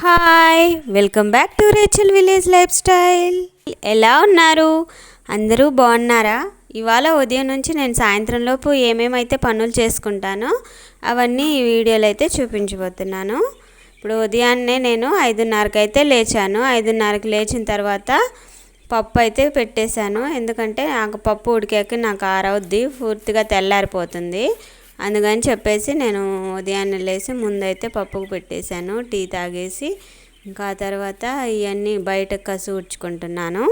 Hi, welcome back to Rachel village life style. ఎలా ఉన్నారు? అందరూ బాగున్నారా? ఇవాళ ఉదయం నుంచి నేను సాయంత్రంలోపు ఏమేమైతే పనులు చేసుకుంటానో అవన్నీ ఈ వీడియోలో అయితే చూపించబోతున్నాను. ఇప్పుడు ఉదయాన్నే నేను 5:30కి అయితే లేచాను. 5:30కి లేచిన తర్వాత పప్పు అయితే పెట్టేశాను. ఎందుకంటే నాకు పప్పు ఉడికాక నాకు ఆరవుద్ది, పూర్తిగా తెల్లారిపోతుంది. అందుకని చెప్పేసి నేను ఉదయాన్నే లేచి ముందైతే పప్పుకు పెట్టేశాను. టీ తాగేసి ఇంకా తర్వాత ఇవన్నీ బయట కసు ఊడ్చుకుంటున్నాను.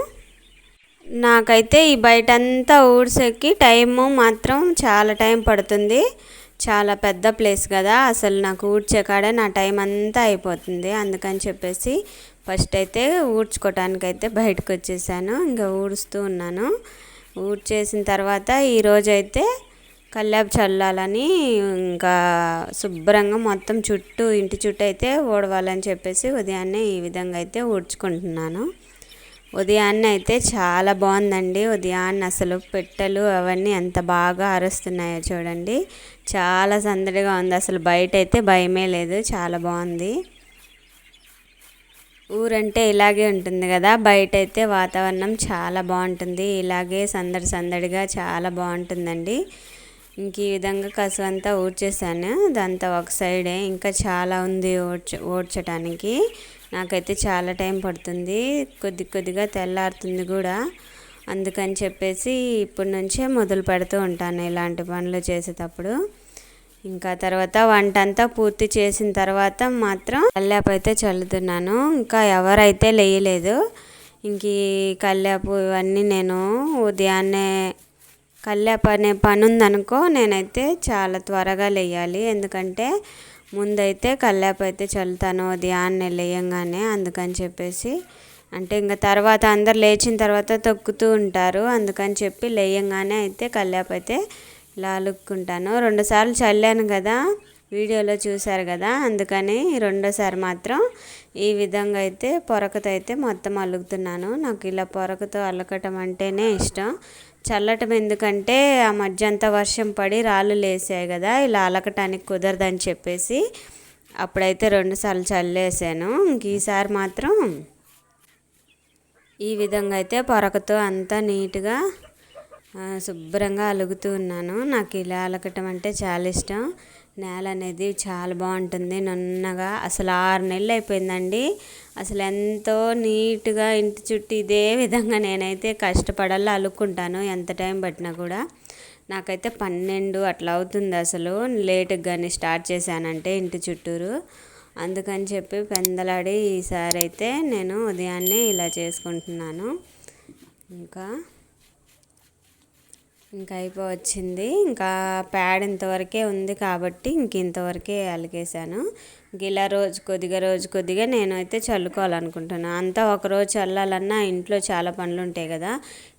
నాకైతే ఈ బయటంతా ఊడ్చేకి టైము మాత్రం చాలా టైం పడుతుంది. చాలా పెద్ద ప్లేస్ కదా, అసలు నాకు ఊడ్చే కాడే నా టైం అంతా అయిపోతుంది. అందుకని చెప్పేసి ఫస్ట్ అయితే ఊడ్చుకోవటానికైతే బయటకు వచ్చేసాను. ఇంకా ఊడుస్తూ ఉన్నాను. ఊడ్చేసిన తర్వాత ఈరోజైతే కల్లాపు చల్లాలని ఇంకా శుభ్రంగా మొత్తం చుట్టూ ఇంటి చుట్టూ అయితే ఊడవాలని చెప్పేసి ఉదయాన్నే ఈ విధంగా అయితే ఊడ్చుకుంటున్నాను. ఉదయాన్నే అయితే చాలా బాగుందండి. ఉదయాన్నే అసలు పెట్టెలు అవన్నీ ఎంత బాగా అరుస్తున్నాయో చూడండి. చాలా సందడిగా ఉంది. అసలు బయట అయితే భయమే లేదు, చాలా బాగుంది. ఊరంటే ఇలాగే ఉంటుంది కదా, బయట అయితే వాతావరణం చాలా బాగుంటుంది. ఇలాగే సందడి సందడిగా చాలా బాగుంటుందండి. ఇంక ఈ విధంగా కసు అంతా ఊడ్చేసాను. అదంతా ఒక సైడే, ఇంకా చాలా ఉంది ఊడ్చడానికి. నాకైతే చాలా టైం పడుతుంది, కొద్దిగా తెల్లారుతుంది కూడా. అందుకని చెప్పేసి ఇప్పటి నుంచే మొదలు పెడుతూ ఉంటాను ఇలాంటి పనులు చేసేటప్పుడు. ఇంకా తర్వాత వంట అంతా పూర్తి చేసిన తర్వాత మాత్రం కల్లాపు అయితే చల్లుతున్నాను. ఇంకా ఎవరైతే లేయలేదు. ఇంక ఈ కల్లాపు ఇవన్నీ నేను ఉదయాన్నే కల్లాపు అనే పని ఉందనుకో, నేనైతే చాలా త్వరగా లేయాలి. ఎందుకంటే ముందైతే కల్లాపు అయితే చల్లుతాను ఉదయాన్నే లేయంగానే. అందుకని చెప్పేసి అంటే ఇంకా తర్వాత అందరు లేచిన తర్వాత తొక్కుతూ ఉంటారు. అందుకని చెప్పి లేయంగానే అయితే కల్లాపు అయితే ఇలా అలుక్కుంటాను. 2 సార్లు చల్లాను కదా, వీడియోలో చూశారు కదా. అందుకని రెండోసారి మాత్రం ఈ విధంగా అయితే పొరకతో అయితే మొత్తం అలుకుతున్నాను. నాకు ఇలా పొరకతో అలకటం అంటేనే ఇష్టం. చల్లటం ఎందుకంటే ఆ మధ్య అంతా వర్షం పడి రాళ్ళు లేసాయి కదా, ఇలా అలకటానికి కుదరదని చెప్పేసి అప్పుడైతే 2 సార్లు చల్లేసాను. ఇంక ఈసారి మాత్రం ఈ విధంగా అయితే పొరకతో అంతా నీట్గా శుభ్రంగా అలుగుతూ ఉన్నాను. నాకు ఇలా అలకటం అంటే చాలా ఇష్టం. నేల అనేది చాలా బాగుంటుంది నున్నగా. అసలు 6 నెలలు అయిపోయిందండి. అసలు ఎంతో నీట్గా ఇంటి చుట్టూ ఇదే విధంగా నేనైతే కష్టపడాలి, అలుక్కుంటాను ఎంత టైం పట్టినా కూడా. నాకైతే 12 అట్లా అవుతుంది అసలు లేటుగా కానీ స్టార్ట్ చేశానంటే ఇంటి చుట్టూరు. అందుకని చెప్పి పెందలాడి ఈసారి అయితే నేను ఉదయాన్నే ఇలా చేసుకుంటున్నాను. ఇంకా అయిపోవచ్చింది. ఇంకా ప్యాడ్ ఇంతవరకే ఉంది కాబట్టి ఇంతవరకే అలికేసాను. ఇలా రోజు కొద్దిగా నేనైతే చల్లుకోవాలనుకుంటున్నాను. అంతా ఒకరోజు చల్లాలన్నా ఇంట్లో చాలా పనులు ఉంటాయి కదా,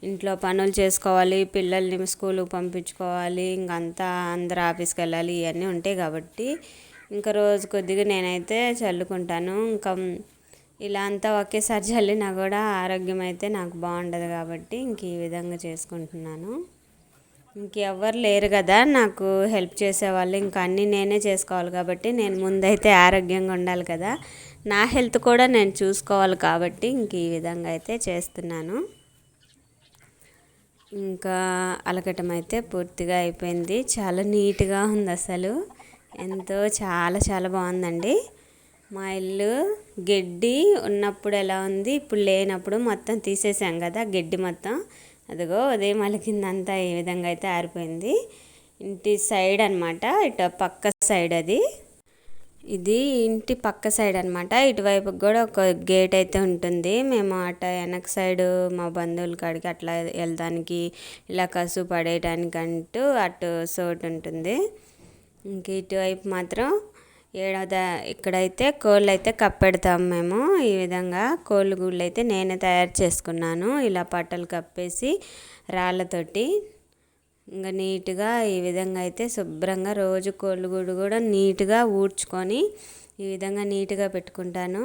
ఇంట్లో పనులు చేసుకోవాలి, పిల్లల్ని స్కూల్కి పంపించుకోవాలి, ఇంకంతా అందరూ ఆఫీస్కి వెళ్ళాలి, ఇవన్నీ ఉంటాయి కాబట్టి ఇంకా రోజు కొద్దిగా నేనైతే చల్లుకుంటాను. ఇంకా ఇలా అంతా ఒకేసారి చల్లినా కూడా ఆరోగ్యం అయితే నాకు బాగుండదు కాబట్టి ఇంక ఈ విధంగా చేసుకుంటున్నాను. ఇంకెవ్వరు లేరు కదా నాకు హెల్ప్ చేసేవాళ్ళు, ఇంకా అన్నీ నేనే చేసుకోవాలి కాబట్టి నేను ముందైతే ఆరోగ్యంగా ఉండాలి కదా, నా హెల్త్ కూడా నేను చూసుకోవాలి కాబట్టి ఇంక ఈ విధంగా అయితే చేస్తున్నాను. ఇంకా అలకటం అయితే పూర్తిగా అయిపోయింది. చాలా నీట్గా ఉంది అసలు, చాలా బాగుందండి. మా ఇల్లు గడ్డి ఉన్నప్పుడు ఎలా ఉంది, ఇప్పుడు లేనప్పుడు మొత్తం తీసేసాం కదా గడ్డి మొత్తం. అదిగో ఉదయం అలికిందంతా ఈ విధంగా అయితే ఆరిపోయింది. ఇంటి సైడ్ అనమాట, ఇటు పక్క సైడ్ ఇది ఇంటి పక్క సైడ్ అనమాట. ఇటువైపుకి కూడా ఒక గేట్ అయితే ఉంటుంది. మేము అటు వెనక సైడు మా బంధువుల కాడికి అట్లా వెళ్ళడానికి, ఇలా కసు పడేయటానికంటూ అటు చోటు ఉంటుంది. ఇంక ఇటువైపు మాత్రం ఇక్కడైతే కోళ్ళు అయితే కప్పెడతాం మేము. ఈ విధంగా కోళ్ళు గూళ్ళు అయితే నేనే తయారు చేసుకున్నాను. ఇలా పట్టలు కప్పేసి రాళ్ళతోటి ఇంకా నీట్గా ఈ విధంగా అయితే శుభ్రంగా రోజు కోళ్ళు గూడు కూడా నీట్గా ఊడ్చుకొని ఈ విధంగా నీట్గా పెట్టుకుంటాను.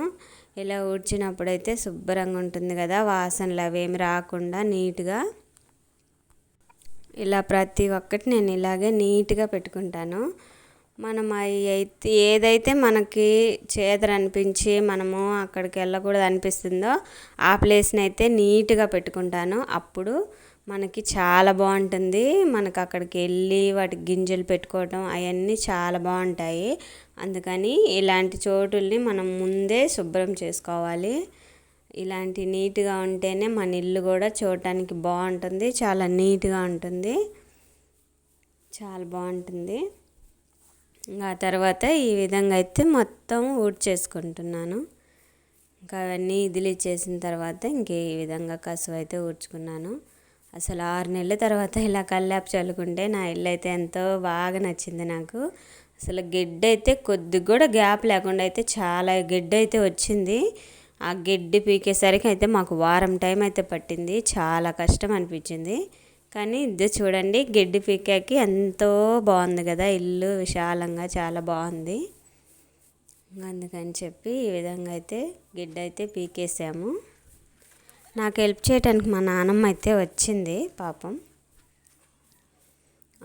ఇలా ఊడ్చినప్పుడైతే శుభ్రంగా ఉంటుంది కదా, వాసనలు అవేమి రాకుండా నీట్గా. ఇలా ప్రతి ఒక్కటి నేను ఇలాగే నీట్గా పెట్టుకుంటాను. మనం అవి అయితే ఏదైతే మనకి చేదరనిపించి మనము అక్కడికి వెళ్ళకూడదు అనిపిస్తుందో ఆ ప్లేస్ని అయితే నీట్గా పెట్టుకుంటాను. అప్పుడు మనకి చాలా బాగుంటుంది. మనకు అక్కడికి వెళ్ళి వాటికి గింజలు పెట్టుకోవడం అవన్నీ చాలా బాగుంటాయి. అందుకని ఇలాంటి చోటుల్ని మనం ముందే శుభ్రం చేసుకోవాలి. ఇలాంటి నీట్గా ఉంటేనే మన ఇల్లు కూడా చూడటానికి బాగుంటుంది, చాలా నీట్గా ఉంటుంది, చాలా బాగుంటుంది. ఇంకా తర్వాత ఈ విధంగా అయితే మొత్తం ఊడ్చేసుకుంటున్నాను. ఇంకా అవన్నీ ఇదిలిచ్చేసిన తర్వాత ఇంకే ఈ విధంగా కసువు అయితే ఊడ్చుకున్నాను. అసలు 6 నెలల తర్వాత ఇలా కల్లాపు చల్లుకుంటే నా ఇల్లు అయితే ఎంతో బాగా నచ్చింది నాకు. అసలు గడ్డి అయితే కొద్దిగా కూడా గ్యాప్ లేకుండా అయితే చాలా గడ్డి అయితే వచ్చింది. ఆ గడ్డి పీకేసరికి అయితే మాకు వారం టైం అయితే పట్టింది. చాలా కష్టం అనిపించింది. కానీ ఇది చూడండి, గడ్డి పీకాకి ఎంతో బాగుంది కదా, ఇల్లు విశాలంగా చాలా బాగుంది. అందుకని చెప్పి ఈ విధంగా అయితే గడ్డి అయితే పీకేసాము. నాకు హెల్ప్ చేయడానికి మా నాన్నమ్మ అయితే వచ్చింది పాపం.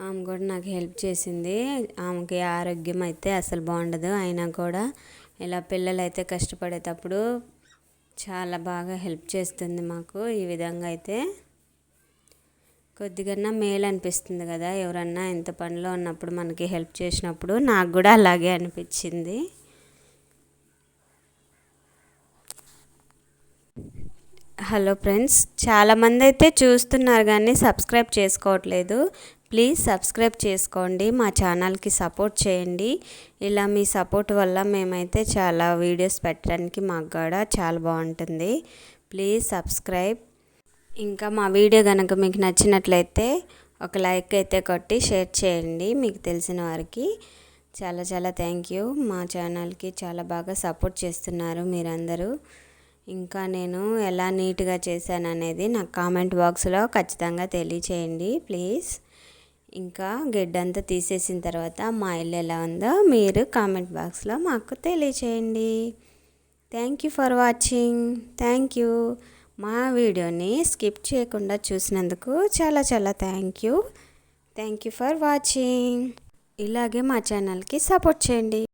ఆమె కూడా నాకు హెల్ప్ చేసింది. ఆమెకి ఆరోగ్యం అయితే అసలు బాగుండదు, అయినా కూడా ఇలా పిల్లలు అయితే కష్టపడేటప్పుడు చాలా బాగా హెల్ప్ చేస్తుంది మాకు. ఈ విధంగా అయితే కొద్దిగా మేలు అనిపిస్తుంది కదా, ఎవరన్నా ఇంత పనిలో ఉన్నప్పుడు మనకి హెల్ప్ చేసినప్పుడు. నాకు కూడా అలాగే అనిపించింది. హలో ఫ్రెండ్స్, చాలామంది అయితే చూస్తున్నారు కానీ సబ్స్క్రైబ్ చేసుకోవట్లేదు. ప్లీజ్ సబ్స్క్రైబ్ చేసుకోండి, మా ఛానల్కి సపోర్ట్ చేయండి. ఇలా మీ సపోర్ట్ వల్ల మేమైతే చాలా వీడియోస్ పెట్టడానికి మాకు కూడా చాలా బాగుంటుంది. Please subscribe. ఇంకా మా వీడియో కనుక మీకు నచ్చినట్లయితే ఒక లైక్ అయితే కొట్టి షేర్ చేయండి మీకు తెలిసిన వారికి. చాలా చాలా థ్యాంక్ యూ. మా ఛానల్కి చాలా బాగా సపోర్ట్ చేస్తున్నారు మీరందరూ. ఇంకా నేను ఎలా నీట్గా చేశాను అనేది నాకు కామెంట్ బాక్స్లో ఖచ్చితంగా తెలియచేయండి ప్లీజ్. ఇంకా గడ్డంతా తీసేసిన తర్వాత మా ఇల్లు ఎలా ఉందో మీరు కామెంట్ బాక్స్లో మాకు తెలియచేయండి. Thank you for watching. Thank you. మా వీడియోని స్కిప్ చేయకుండా చూసినందుకు చాలా చాలా thank you. Thank you for watching. ఇలాగే మా ఛానల్కి సపోర్ట్ చేయండి.